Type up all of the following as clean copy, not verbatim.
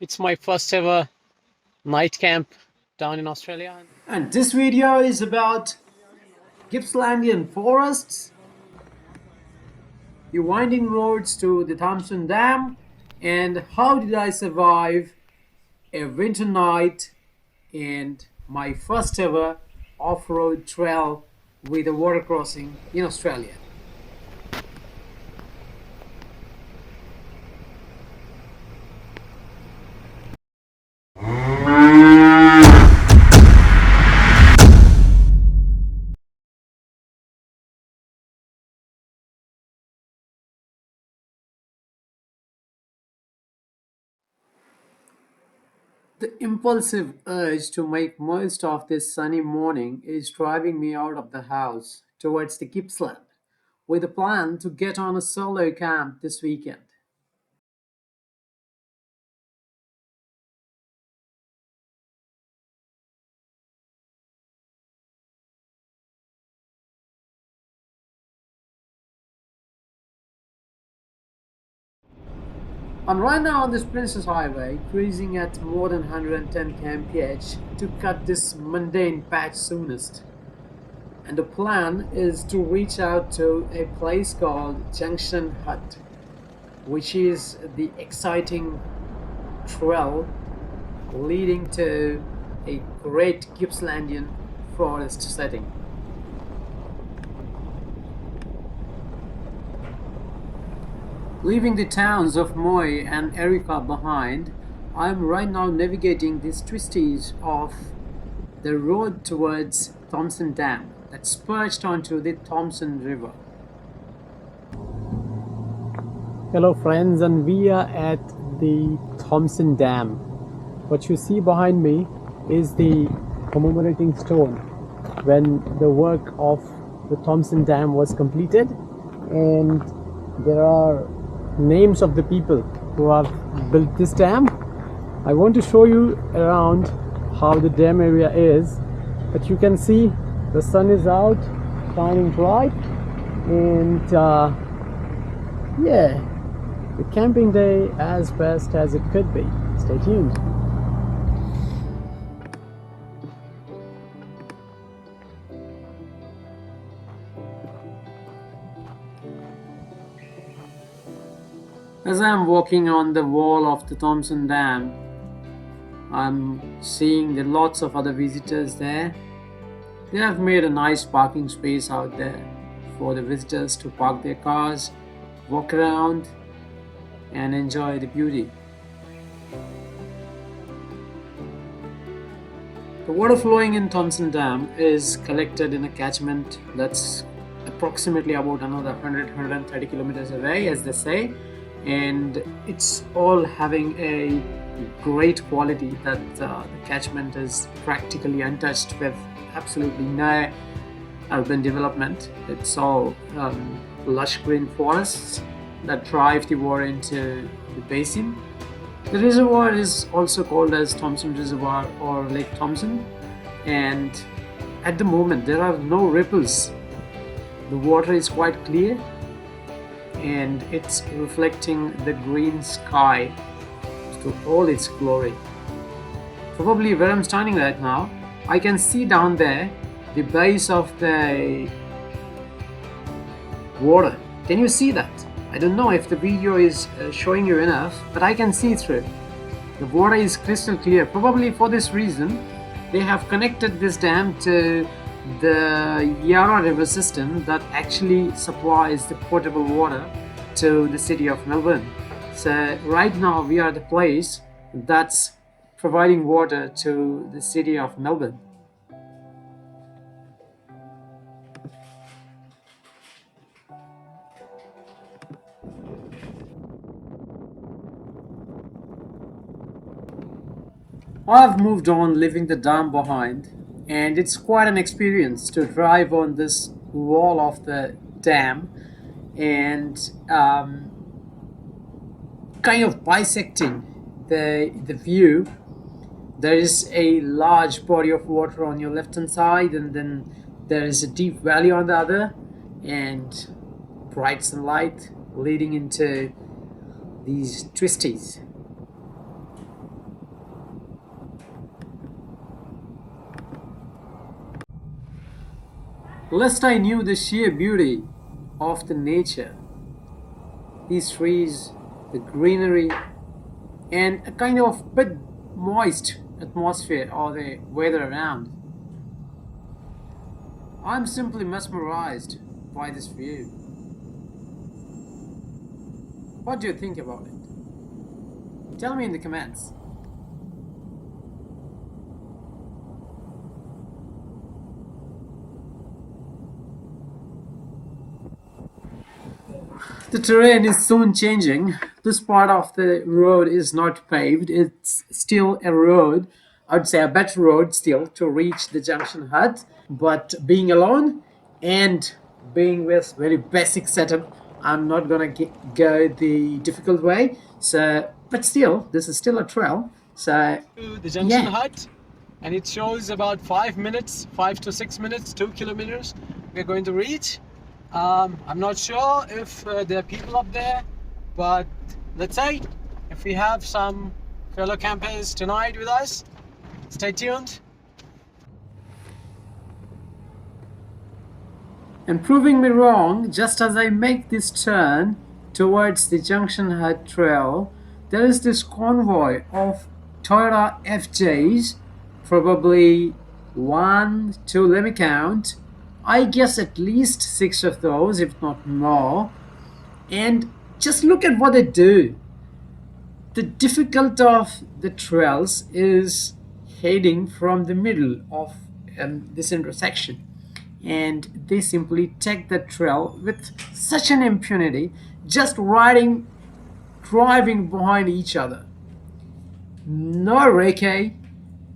It's my first ever night camp down in Australia. And this video is about Gippslandian forests, the winding roads to the Thompson Dam, and how did I survive a winter night and my first ever off-road trail with a water crossing in Australia. The impulsive urge to make most of this sunny morning is driving me out of the house towards the Gippsland with a plan to get on a solo camp this weekend. I'm right now on this Princess Highway, cruising at more than 110 kmph to cut this mundane patch soonest. And the plan is to reach out to a place called Junction Hut, which is the exciting trail leading to a great Gippslandian forest setting. Leaving the towns of Moy and Erica behind, I am right now navigating these twisties of the road towards Thompson Dam that's perched onto the Thompson River. Hello friends, and we are at the Thompson Dam. What you see behind me is the commemorating stone when the work of the Thompson Dam was completed, and there are names of the people who have built this dam. I want to show you around how the dam area is, but you can see the sun is out, shining bright, and yeah, the camping day as best as it could be. Stay tuned. As I am walking on the wall of the Thompson Dam, I'm seeing lots of other visitors there. They have made a nice parking space out there for the visitors to park their cars, walk around, and enjoy the beauty. The water flowing in Thompson Dam is collected in a catchment that's approximately about another 100-130 kilometers away, as they say, and it's all having a great quality that the catchment is practically untouched with absolutely no urban development. It's all lush green forests that drive the water into the basin. The reservoir is also called as Thompson Reservoir or Lake Thompson, and at the moment there are no ripples. The water is quite clear and it's reflecting the green sky to all its glory. Probably where I'm standing right now, I can see down there the base of the water. Can you see that? I don't know if the video is showing you enough, but I can see through. The water is crystal clear. Probably for this reason, they have connected this dam to the Yarra River system that actually supplies the potable water to the city of Melbourne. So right now we are at the place that's providing water to the city of Melbourne. I've moved on, leaving the dam behind, and it's quite an experience to drive on this wall of the dam and kind of bisecting the view. There is a large body of water on your left hand side, and then there is a deep valley on the other, and bright sunlight leading into these twisties. Lest I knew the sheer beauty of the nature, these trees, the greenery, and a kind of bit moist atmosphere or the weather around. I'm simply mesmerized by this view. What do you think about it? Tell me in the comments. The terrain is soon changing. This part of the road is not paved. It's still a road. I would say a better road still to reach the junction hut. But being alone and being with very basic setup, I'm not gonna go the difficult way. So, but still, this is still a trail. So, To the Junction yeah. Hut, and it shows about 5 minutes, 5 to 6 minutes, 2 kilometers we're going to reach. I'm not sure if there are people up there, but let's say if we have some fellow campers tonight with us, stay tuned. And proving me wrong, just as I make this turn towards the Junction Hut Trail, there is this convoy of Toyota FJs, probably one, two, let me count. I guess at least 6 of those, if not more. And just look at what they do. The difficulty of the trails is heading from the middle of this intersection, and they simply take the trail with such an impunity, just driving behind each other. No recce,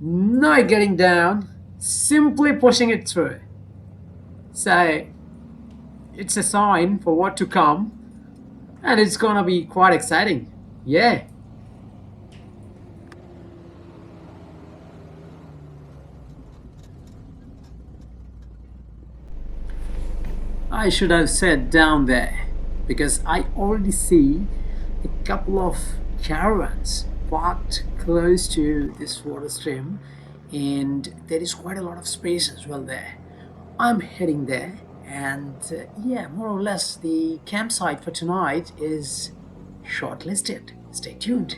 no getting down, simply pushing it through. So it's a sign for what to come, and it's gonna be quite exciting. Yeah. I should have said down there because I already see a couple of caravans parked close to this water stream, and there is quite a lot of space as well there. I'm heading there, and yeah, more or less the campsite for tonight is shortlisted. Stay tuned.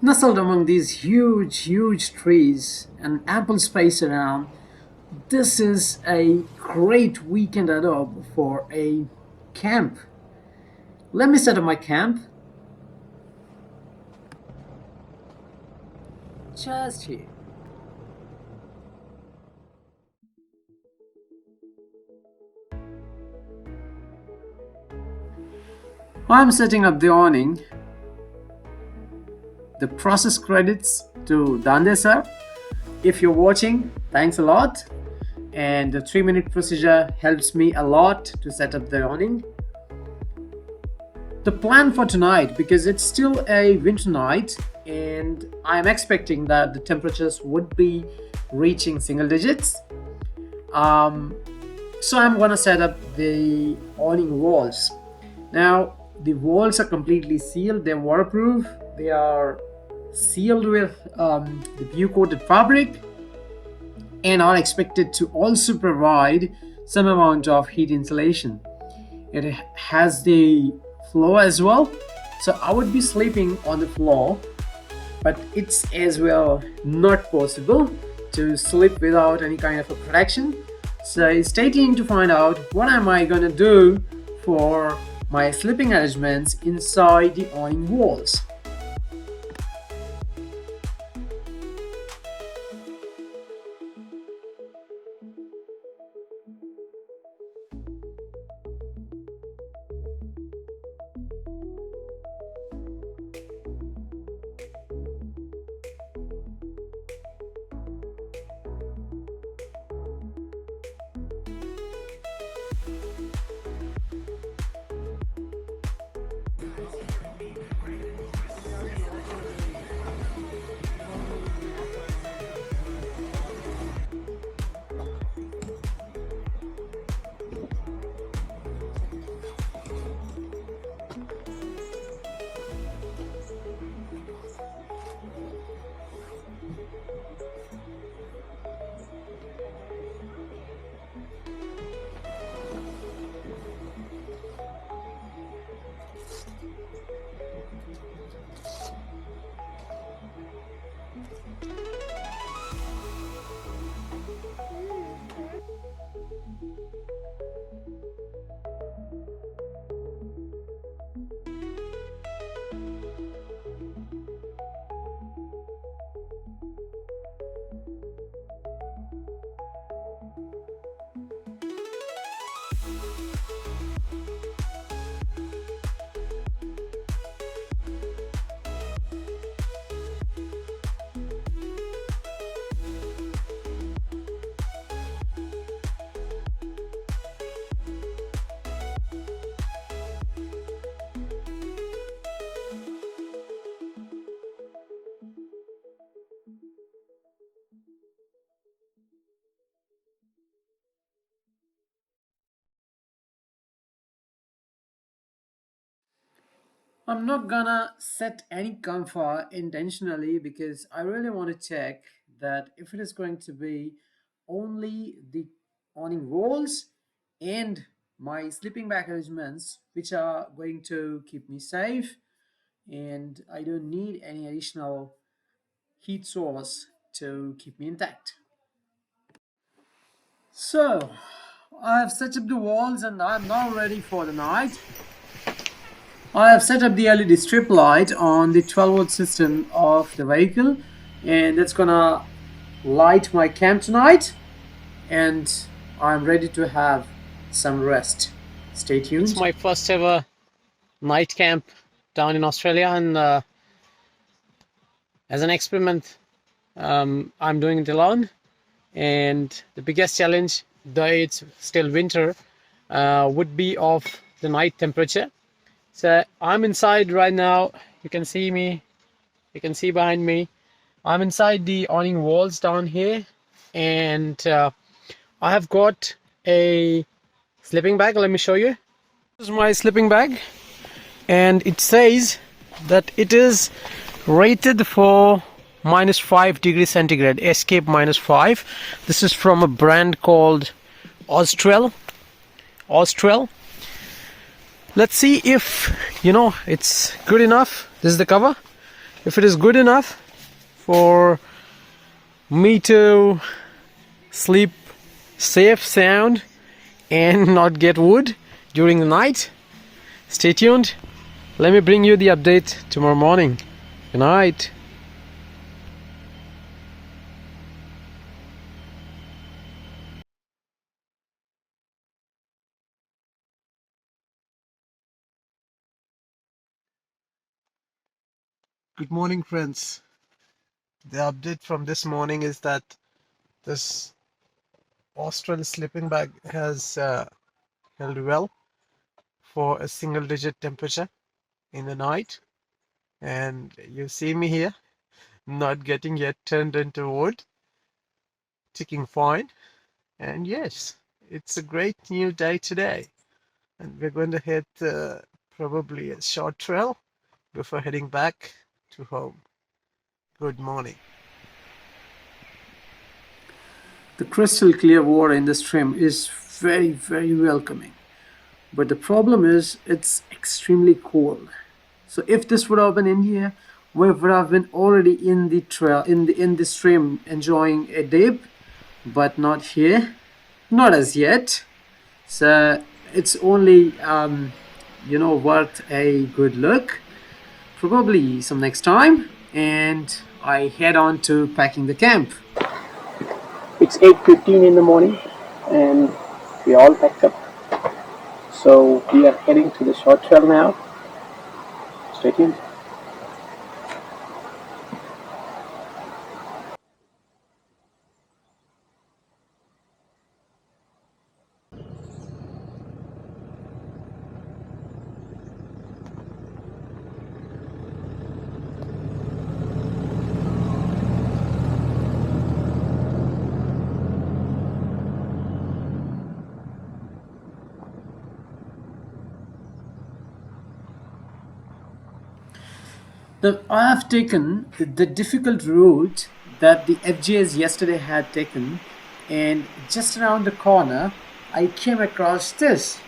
Nestled among these huge trees and ample space around, this is a great weekend adobe for a camp. Let me set up my camp just here. I'm setting up the awning. The process credits to Dande sir. If you're watching, thanks a lot. And the 3-minute procedure helps me a lot to set up the awning. The plan for tonight, because it's still a winter night and I'm expecting that the temperatures would be reaching single digits. So I'm gonna set up the awning walls. Now the walls are completely sealed, they're waterproof, they are sealed with the view coated fabric, and are expected to also provide some amount of heat insulation. It has the floor as well, so I would be sleeping on the floor, but it's as well not possible to sleep without any kind of a protection. So stay tuned to find out what am I gonna do for my sleeping arrangements inside the awning walls. I'm not gonna set any comfort intentionally because I really want to check that if it is going to be only the awning walls and my sleeping bag arrangements which are going to keep me safe, and I don't need any additional heat source to keep me intact. So I have set up the walls and I'm now ready for the night. I have set up the LED strip light on the 12-volt system of the vehicle, and that's gonna light my camp tonight, and I'm ready to have some rest. Stay It's tuned. my first ever night camp down in Australia, and as an experiment, I'm doing it alone. And the biggest challenge, though it's still winter, would be of the night temperature. So I'm inside right now. You can see me. You can see behind me. I'm inside the awning walls down here, and I have got a sleeping bag. Let me show you. This is my sleeping bag, and it says that it is rated for -5 degrees centigrade, escape -5. This is from a brand called Austral. Let's see if it's good enough. This is the cover. If it is good enough for me to sleep safe, sound, and not get wood during the night. Stay tuned. Let me bring you the update tomorrow morning. Good night. Good morning, friends. The update from this morning is that this Austral sleeping bag has held well for a single digit temperature in the night. And you see me here, not getting yet turned into wood, ticking fine. And yes, it's a great new day today. And we're going to hit probably a short trail before heading back to home. Good morning. The crystal clear water in the stream is very, very welcoming. But the problem is it's extremely cold. So if this would have been India, we would have been already in the trail in the stream enjoying a dip, but not here, not as yet. So it's only worth a good look. Probably some next time, and I head on to packing the camp. It's 8:15 in the morning, and we all packed up. So we are heading to the short trail now. Stay tuned. I have taken the difficult route that the FJs yesterday had taken, and just around the corner, I came across this.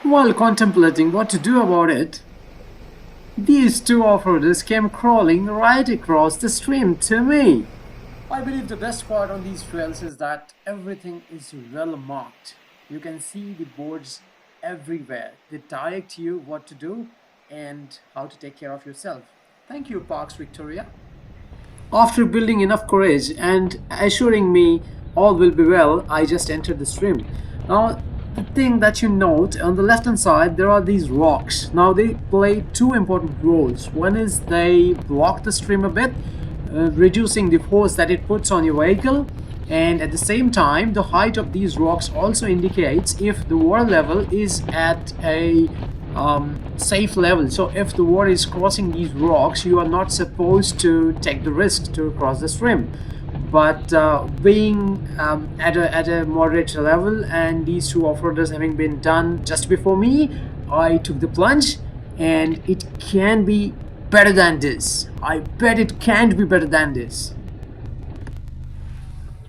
While contemplating what to do about it, these two off-roaders came crawling right across the stream to me. I believe the best part on these trails is that everything is well marked. You can see the boards everywhere. They direct you what to do and how to take care of yourself. Thank you, Parks Victoria. After building enough courage and assuring me all will be well, I just entered the stream. Now, the thing that you note on the left hand side, there are these rocks. Now, they play two important roles. One is they block the stream a bit, reducing the force that it puts on your vehicle, and at the same time the height of these rocks also indicates if the water level is at a safe level. So if the water is crossing these rocks, you are not supposed to take the risk to cross the stream. but being at a moderate level, and these two off-roaders having been done just before me, I took the plunge, and it can be better than this. I bet it can't be better than this.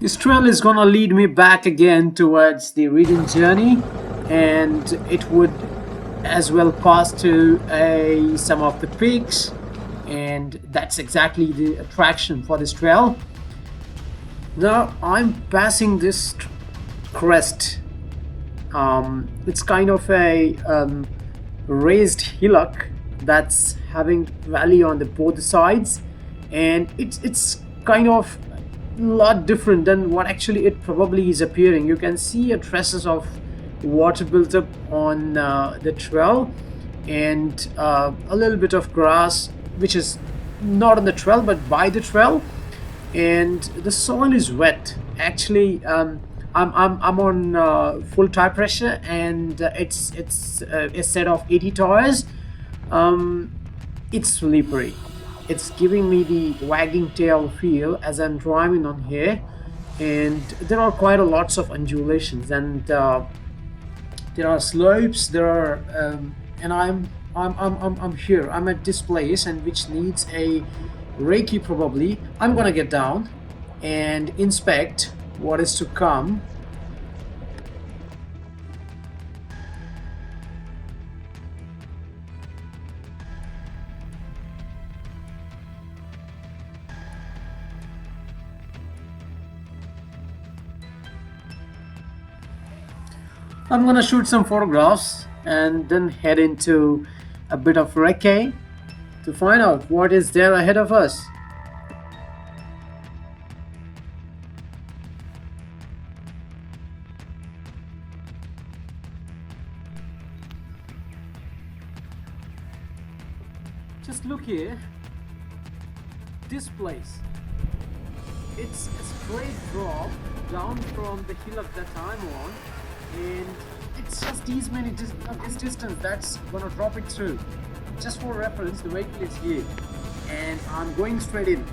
This trail is gonna lead me back again towards the Regent journey, and it would as well pass to some of the peaks, and that's exactly the attraction for this trail. Now I'm passing this crest. It's kind of a raised hillock that's having valley on the both sides, and it's kind of a lot different than what actually it probably is appearing. You can see a traces of water built up on the trail, and a little bit of grass which is not on the trail but by the trail, and the soil is wet. Actually, I'm on full tire pressure, and it's a set of 80 tires. It's slippery. It's giving me the wagging tail feel as I'm driving on here, and there are quite a lots of undulations, and there are slopes. There are, and I'm here. I'm at this place, and which needs a Reiki probably. I'm gonna get down and inspect what is to come. I'm gonna shoot some photographs and then head into a bit of recce to find out what is there ahead of us. Just look here. This place. It's a straight drop down from the hillock that I'm on, and it's just this distance that's gonna drop it through. Just for reference, the vehicle is here, and I'm going straight in.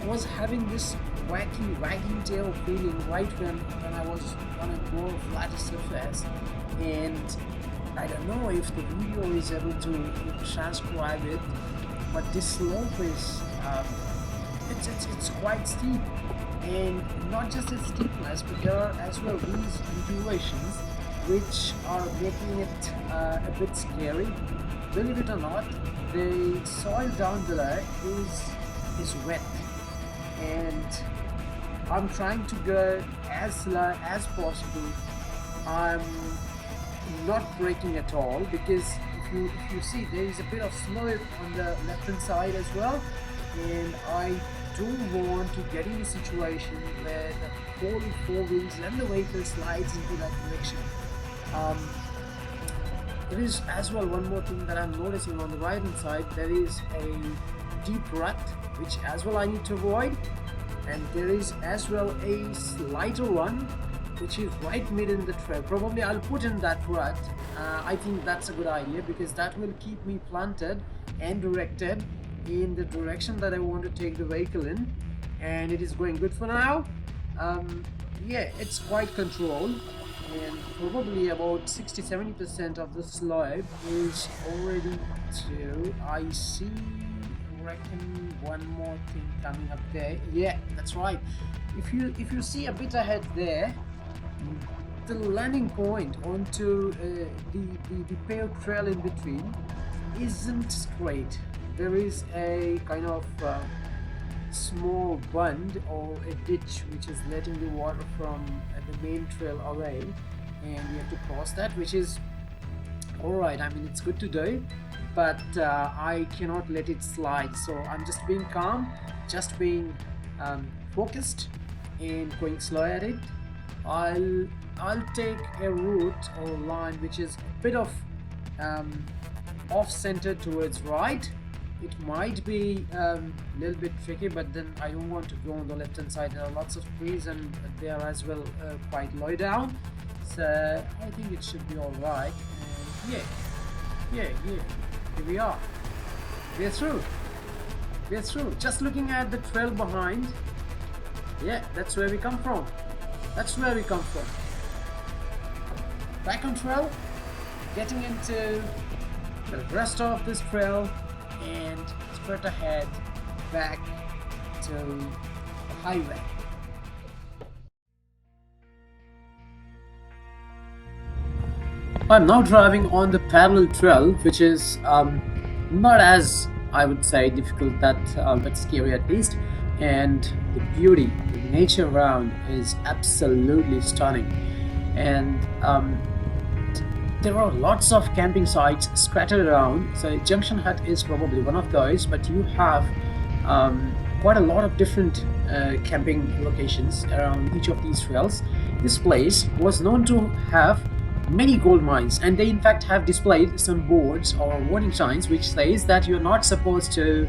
I was having this wagging tail feeling right when I was on a more flatter surface, and I don't know if the video is able to transcribe it, but this slope is it's quite steep, and not just its steepness, but there are as well these undulations which are making it a bit scary. Believe it or not, the soil down below is wet, and I'm trying to go as slow as possible. I'm not braking at all, because if you see, there is a bit of slope on the left hand side as well, and I don't want to get in a situation where the whole four wheels and the vehicle slides into that direction. There is as well one more thing that I'm noticing on the right hand side. There is a deep rut which as well I need to avoid, and there is as well a slighter one which is right mid in the trail. Probably I'll put in that rut. I think that's a good idea, because that will keep me planted and directed in the direction that I want to take the vehicle in, and it is going good for now. Yeah, it's quite controlled, and probably about 60-70% of the slope is already through. I see, reckon one more thing coming up there. Yeah, that's right. If you see a bit ahead there, the landing point onto the paved trail in between isn't straight. There is a kind of small bund or a ditch which is letting the water from the main trail away, and we have to cross that, which is alright. I mean, it's good to do, but I cannot let it slide, so I'm just being calm, just being focused and going slow at it. I'll take a route or line which is a bit of off-center towards right, it might be a little bit tricky, but then I don't want to go on the left hand side. There are lots of trees and they are as well quite low down, so I think it should be all right. And here we are. We're through. We're through. Just looking at the trail behind. Yeah, that's where we come from. That's where we come from. Back on trail, getting into the rest of this trail and straight ahead back to the highway. I'm now driving on the parallel trail, which is not as, I would say, difficult, but scary at least. And the beauty, the nature around is absolutely stunning. And there are lots of camping sites scattered around. So Junction Hut is probably one of those, but you have quite a lot of different camping locations around each of these trails. This place was known to have many gold mines, and they in fact have displayed some boards or warning signs which says that you're not supposed to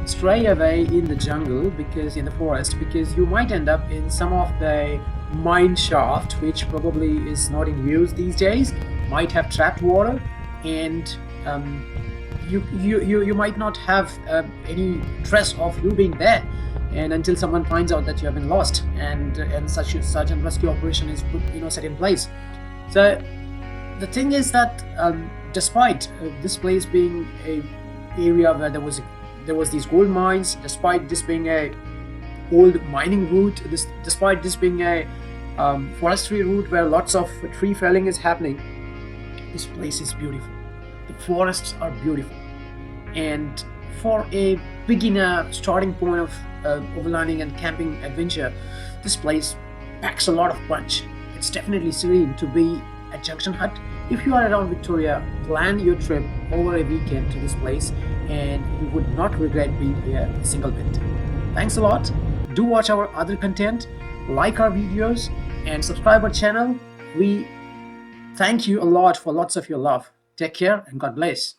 stray away in the jungle, because in the forest, because you might end up in some of the mine shaft, which probably is not in use these days, might have trapped water, and you might not have any trace of you being there, and until someone finds out that you have been lost, and such a rescue operation is put, set in place. So the thing is that despite this place being a area where there was these gold mines, despite this being a old mining route, despite this being a forestry route where lots of tree felling is happening, this place is beautiful. The forests are beautiful, and for a beginner starting point of overlanding and camping adventure, this place packs a lot of punch. It's definitely serene to be at Junction Hut. If you are around Victoria, plan your trip over a weekend to this place and you would not regret being here a single bit. Thanks a lot. Do watch our other content, like our videos, and subscribe our channel. We thank you a lot for lots of your love. Take care and God bless.